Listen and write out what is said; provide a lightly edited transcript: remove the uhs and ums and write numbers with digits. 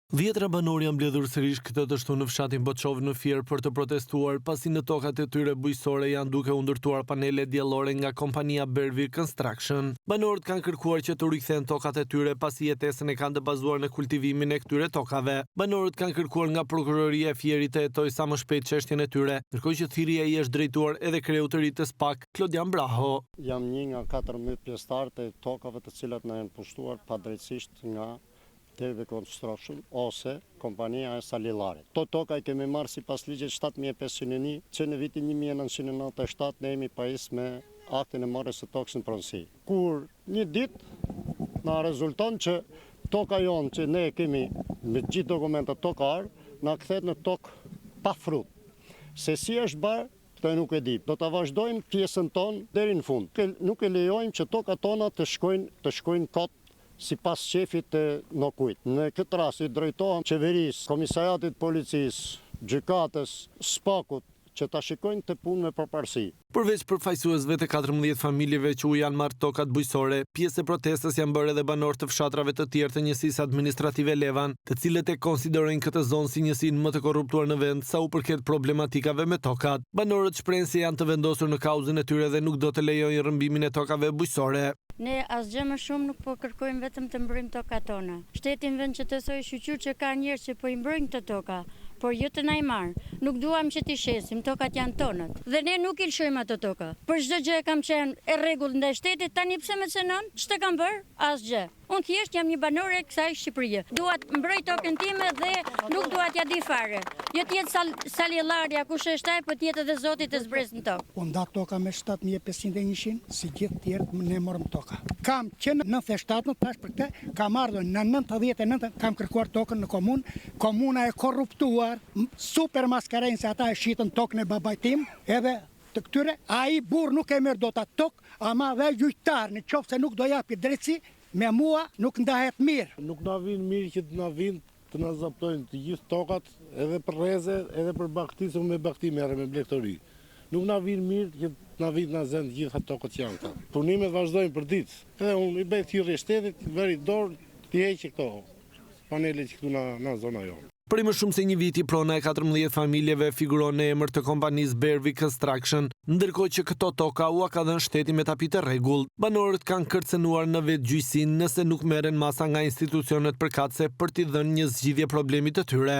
Dhjetra banor janë mbledhur sërish këtë të shtunë në fshatin Boçov në Fier për të protestuar pasi në tokat e tyre bujqësore janë duke u ndërtuar panele diellore nga kompania Bervi Construction. Banorët kanë kërkuar që të rikthehen tokat e tyre pasi jetesën e kanë të bazuar në kultivimin e këtyre tokave. Banorët kanë kërkuar nga prokuroria e Fierit të hetojë sa më shpejt çështjen e tyre, ndërkohë që thirrja i është drejtuar edhe kreut të ri të SPAK, Klodian Braho. Jam një nga 14 pjesëtarët e tokave të cilat na janë pushtuar padrejtisht nga Bervi Construction ose kompania e Salillarit. To toka i kemi marrë sipas ligjit 7501 që në vitin 1997 ne jemi pajis me aktin e marrjes së tokës në pronësi. Kur një ditë na rezulton që toka jonë që ne kemi me gjithë dokumentat tokar na kthehet në tokë pa frut. Se si është bërë, këtë nuk e di. Do ta vazhdojmë pjesën tonë deri në fund. Nuk e lejojmë që tokat tona të shkojnë kot si pas shefit të Nokujt. Në këtë rast i drejtohem qeverisë, komisariatit policisë, gjykatës, SPAK-ut, që ta shikojnë të punë me përparësi. Përveç përfaqësuesve të 14 familjeve që u janë marrë tokat bujqësore, pjesë e protestës janë bërë edhe banorë të fshatrave të tjerë të njësisë administrative Levan, të cilët e konsiderojnë këtë zonë si njësinë më të korruptuar në vend sa u përket problematikave me tokat. Banorët shprehen se janë të vendosur në kauzën e tyre dhe nuk do të lejojnë rrëmbimin e tokave bujqësore. Ne asgjë më shumë nuk po kërkojmë, vetëm të mbrojmë tokat tona. Shtetin vend që të soi shqyqyr që ka njerëz që po i mbrojnë këto toka, por jo të na i marr. Nuk duam që t'i shesim, tokat janë tonët. Dhe ne nuk i lshojmë ato toka. Për çdo gjë kam qenë e rregullt ndaj shtetit, tani pse më cenon? Ç'të kam bër? Asgjë. Unë thjesht jam një banore e kësaj Shqipërie. Dua të mbroj tokën time dhe nuk dua t'ja di fare. Jo të jetë Salillaria kush është ai, po të jetë edhe Zoti të zbresë në tokë. U nda toka me 7500 e 100, si gjithë tjerët ne morëm toka. Kam që në 97 tash për këtë, kam ardhur në 99 kam kërkuar tokën në komunë. Komuna e korruptuar, super maskarejnë se ata e shitën tokën e babait tim, edhe të këtyre ai burr nuk e merr dot atë tokë, ama dhe gjyqtar në qoftë se nuk do japi drejtësi, me mua nuk ndahet mirë. Nuk na vin mirë që të na vinë të na zaptojnë të gjithë tokat, edhe për rreze, edhe për bakti, se me bakti merre me blegtori. Nuk na vin mirë që të na vinë na zënë gjitha tokat që janë këta. Punimet vazhdojnë për ditë. Edhe unë i bëj thirrje shtetit, vëri dorë të heqë këto panele që këtu në zona jonë. Për më shumë se një viti, prona e 14 familjeve figuron në emër të kompanisë Bervi Construction, ndërkohë që këto toka u ka dhënë shteti me tapit të rregullt. Banorët kanë kërcënuar në vetgjyqësinë nëse nuk merren masa nga institucionet përkatëse për t'i dhënë një zgjidhje problemit të tyre.